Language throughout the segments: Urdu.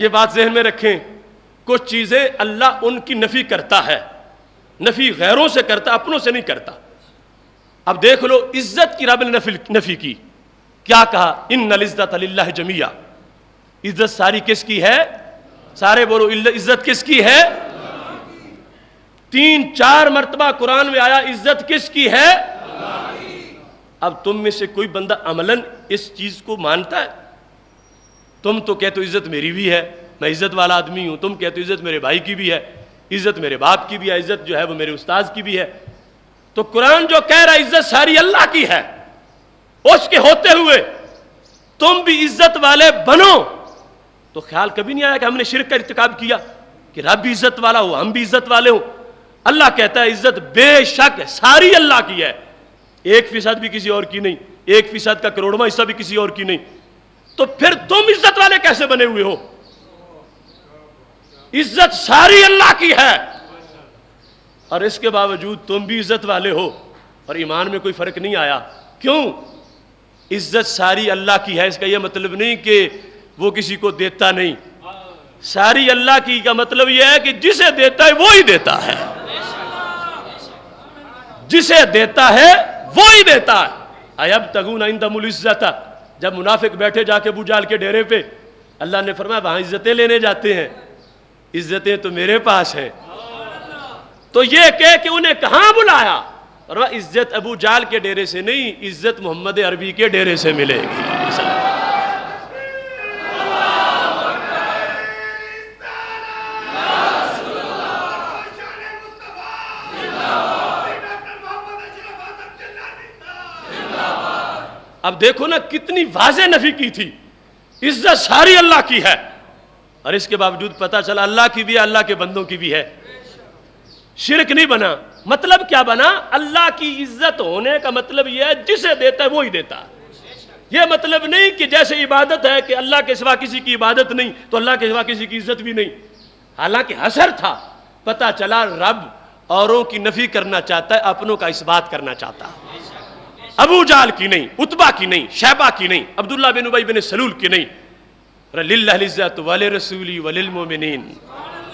یہ بات ذہن میں رکھیں، کچھ چیزیں اللہ ان کی نفی کرتا ہے، نفی غیروں سے کرتا، اپنوں سے نہیں کرتا۔ اب دیکھ لو، عزت کی رب نے نفی کی، کیا کہا؟ ان العزت للہ جمیعا، عزت ساری کس کی ہے؟ سارے بولو، عزت کس کی ہے؟ 3-4 مرتبہ قرآن میں آیا عزت کس کی ہے؟ اب تم میں سے کوئی بندہ عملاً اس چیز کو مانتا ہے؟ تم تو کہتے ہو عزت میری بھی ہے، میں عزت والا آدمی ہوں، تم کہتے ہو عزت میرے بھائی کی بھی ہے، عزت میرے باپ کی بھی ہے، عزت جو ہے وہ میرے استاذ کی بھی ہے۔ تو قرآن جو کہہ رہا ہے عزت ساری اللہ کی ہے، اس کے ہوتے ہوئے تم بھی عزت والے بنو، تو خیال کبھی نہیں آیا کہ ہم نے شرک کا ارتکاب کیا، کہ رب بھی عزت والا ہو، ہم بھی عزت والے ہوں۔ اللہ کہتا ہے عزت بے شک ساری اللہ کی ہے، 1% بھی کسی اور کی نہیں، 1% کا کروڑواں حصہ بھی کسی اور کی نہیں۔ تو پھر تم عزت والے کیسے بنے ہوئے ہو؟ عزت ساری اللہ کی ہے، اور اس کے باوجود تم بھی عزت والے ہو، اور ایمان میں کوئی فرق نہیں آیا۔ کیوں؟ عزت ساری اللہ کی ہے، اس کا یہ مطلب نہیں کہ وہ کسی کو دیتا نہیں۔ ساری اللہ کی کا مطلب یہ ہے کہ جسے دیتا ہے وہی دیتا ہے، جسے دیتا ہے وہی دیتا ہے۔ ایبتغون عندہم العزت، جب منافق بیٹھے جا کے ابو جہل کے ڈیرے پہ، اللہ نے فرمایا وہاں عزتیں لینے جاتے ہیں، عزتیں تو میرے پاس ہیں۔ تو یہ کہہ کہ انہیں کہاں بلایا؟ اور وہ عزت ابو جہل کے ڈیرے سے نہیں، عزت محمد عربی کے ڈیرے سے ملے گی۔ اب دیکھو نا کتنی واضح نفی کی تھی، عزت ساری اللہ کی ہے، اور اس کے باوجود پتہ چلا اللہ کی بھی ہے، اللہ کے بندوں کی بھی ہے۔ شرک نہیں بنا، مطلب کیا بنا؟ اللہ کی عزت ہونے کا مطلب یہ ہے جسے دیتا ہے وہی دیتا ہے۔ یہ مطلب نہیں کہ جیسے عبادت ہے کہ اللہ کے سوا کسی کی عبادت نہیں تو اللہ کے سوا کسی کی عزت بھی نہیں۔ حالانکہ حسر تھا، پتہ چلا رب اوروں کی نفی کرنا چاہتا ہے، اپنوں کا اثبات کرنا چاہتا ہے۔ ابو جہل کی نہیں، عتبہ کی نہیں، شیبہ کی نہیں، عبداللہ بن ابی بن سلول کی نہیں، للہ العزت ولرسولی وللمؤمنین،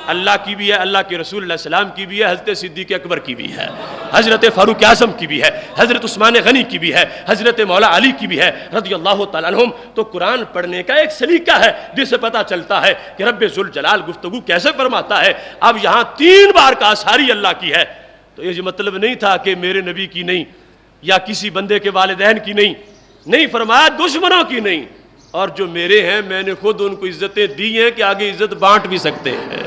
اللہ کی بھی ہے، اللہ کے رسول علیہ السلام کی بھی ہے، حضرت صدیق اکبر کی بھی ہے، حضرت فاروق اعظم کی بھی ہے، حضرت عثمان غنی کی بھی ہے، حضرت مولا علی کی بھی ہے رضی اللہ تعالیٰ عنہم۔ تو قرآن پڑھنے کا ایک سلیقہ ہے جس سے پتہ چلتا ہے کہ رب ذوالجلال گفتگو کیسے فرماتا ہے۔ اب یہاں 3 بار کہا ساری اللہ کی ہے، تو یہ مطلب نہیں تھا کہ میرے نبی کی نہیں، یا کسی بندے کے والدین کی نہیں فرمایا دشمنوں کی نہیں، اور جو میرے ہیں میں نے خود ان کو عزتیں دی ہیں کہ آگے عزت بانٹ بھی سکتے ہیں۔